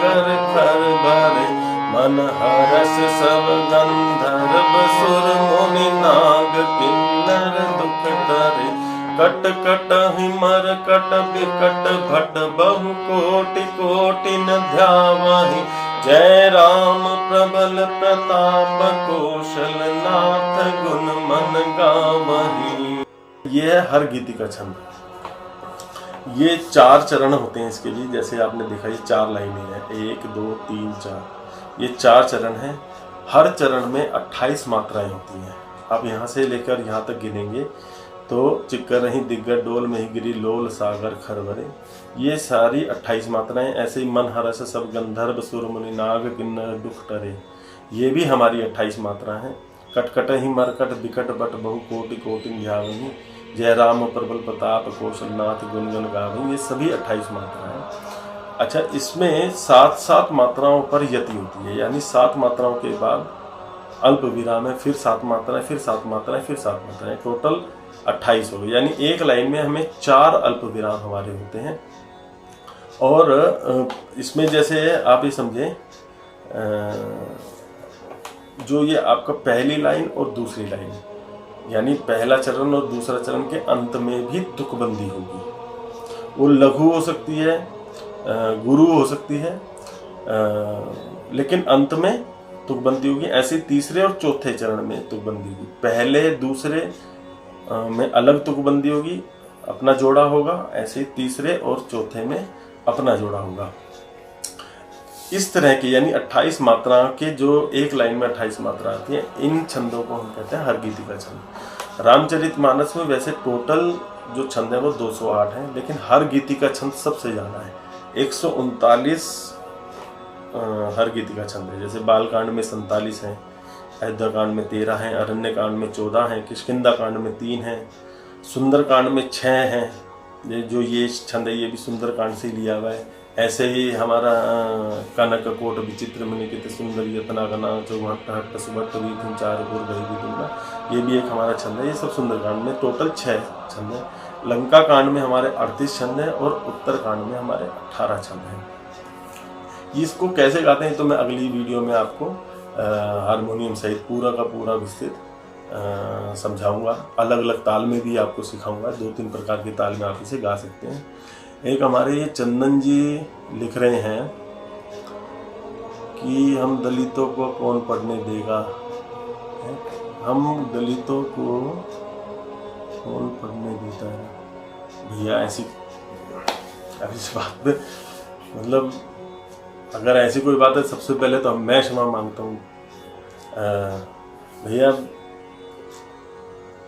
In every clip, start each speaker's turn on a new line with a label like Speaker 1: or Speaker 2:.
Speaker 1: सागर खर भरे, मन हरस सब गंधर्व सुर मुनि नाग किन्नर दुख डरे। कट कटहि मरकट बिकट भट बहु कोटि कोटि न ध्यावहि, जय राम प्रबल प्रताप कौशल नाथ गुण मन गावहि। ये है हर गीति का छंद। ये 4 चरण होते हैं इसके लिए, जैसे आपने देखा ये 4 लाइनें हैं, 1 2 3 4, ये 4 चरण हैं। हर चरण में 28 मात्राएं होती हैं। आप यहाँ से लेकर यहाँ तक गिनेंगे तो चिक्कर रही दिग्गज डोल में ही गिरी लोल सागर खर भरे, ये सारी 28 मात्राएं। ऐसे ही मन हरस सब गंधर्व सुर मुनि नाग किन्नर दुख टरे, ये भी हमारी 28 मात्रा हैं। कटकट ही मरकट बिकट बट बहु कोटि कोटि ध्यावहि, जय राम प्रबल प्रताप कौशल नाथ गुण गुण गावहि, ये सभी 28 मात्राएं हैं। अच्छा, इसमें 7-7 मात्राओं पर यति होती है, यानी 7 मात्राओं के बाद अल्प विराम है, फिर 7 मात्राएं, फिर 7 मात्राएं, फिर 7 मात्राएं, टोटल 28 हो गई। यानी एक लाइन में हमें 4 अल्प विराम हमारे होते हैं। और इसमें जैसे आप ये समझें, जो ये आपका पहली लाइन और दूसरी लाइन, यानी पहला चरण और दूसरा चरण के अंत में भी तुकबंदी होगी। वो लघु हो सकती है, गुरु हो सकती है, लेकिन अंत में तुकबंदी होगी। ऐसे तीसरे और चौथे चरण में तुकबंदी होगी। पहले दूसरे में अलग तुकबंदी होगी, अपना जोड़ा होगा। ऐसे तीसरे और चौथे में अपना जोड़ा होगा। इस तरह की यानी 28 मात्रा के, जो एक लाइन में 28 मात्रा आती है, इन छंदों को हम कहते हैं हर गीति का छंद। रामचरितमानस में वैसे टोटल जो छंद है वो 208 है, लेकिन हर गीति का छंद सबसे ज़्यादा है। 139 हर गीति का छंद है। जैसे बालकांड में 47 हैं, अयोध्या कांड में 13 हैं, अरण्य कांड में 14 हैं, किष्किंधा कांड में 3 हैं, सुंदर कांड में 6 हैं। जो ये छंद है ये भी सुंदर कांड से लिया हुआ है। ऐसे ही हमारा कनक कोट विचित्र मणिकित सुंदर यतना गना चौहट हट्ट सुबट वीथिन चार गुर गई दूंगा, ये भी एक हमारा छंद है। ये सब सुंदरकांड में टोटल 6 छंद है। लंका कांड में हमारे 38 छंद हैं और उत्तर कांड में हमारे 18 छंद हैं। इसको कैसे गाते हैं तो मैं अगली वीडियो में आपको हारमोनियम सहित पूरा का पूरा विस्तृत समझाऊंगा। अलग अलग ताल में भी आपको सिखाऊंगा। 2-3 प्रकार के ताल में आप इसे गा सकते हैं। एक हमारे ये चंदन जी लिख रहे हैं कि हम दलितों को कौन पढ़ने देगा, हम दलितों को कौन पढ़ने देता है। भैया ऐसी बात पे मतलब अगर ऐसी कोई बात है, सबसे पहले तो मैं क्षमा मांगता हूँ भैया।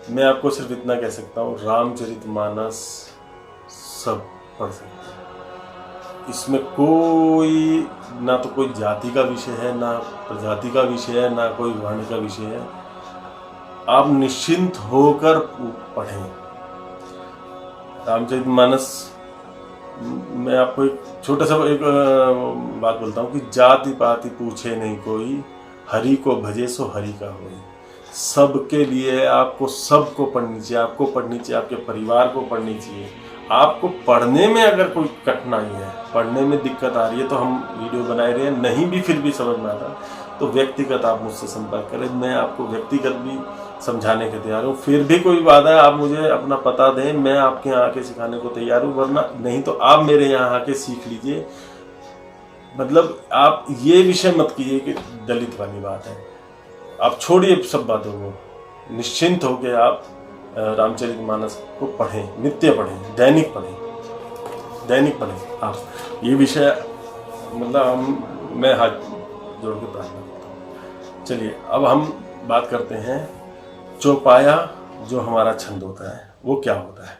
Speaker 1: मैं आपको सिर्फ इतना कह सकता हूँ, रामचरितमानस सब पढ़ सकते हैं। इसमें कोई ना तो कोई जाति का विषय है, ना प्रजाति का विषय है, ना कोई वर्ण का विषय है। आप निश्चिंत होकर पढ़ें रामचरितमानस। मैं आपको एक छोटा सा एक बात बोलता हूँ कि जाति पाति पूछे नहीं कोई, हरि को भजे सो हरि का होए। सबके लिए आपको सबको पढ़नी चाहिए, आपको पढ़नी चाहिए, आपके परिवार को पढ़नी चाहिए। आपको पढ़ने में अगर कोई कठिनाई है, पढ़ने में दिक्कत आ रही है, तो हम वीडियो बनाए रहे हैं, नहीं भी फिर भी समझ में आता तो व्यक्तिगत आप मुझसे संपर्क करें। मैं आपको व्यक्तिगत भी समझाने के तैयार हूँ। फिर भी कोई बात है, आप मुझे अपना पता दें, मैं आपके यहाँ आके सिखाने को तैयार हूँ। वरना नहीं तो आप मेरे यहाँ आके सीख लीजिए। मतलब आप ये विषय मत कीजिए कि दलित वाली बात है। आप छोड़िए सब बातों को, निश्चिंत होकर आप रामचरितमानस को पढ़ें, नित्य पढ़ें, दैनिक पढ़ें, दैनिक पढ़ें आप। ये विषय मतलब मैं हाथ जोड़ के प्रार्थना करता हूँ। चलिए अब हम बात करते हैं चौपाया, जो हमारा छंद होता है वो क्या होता है।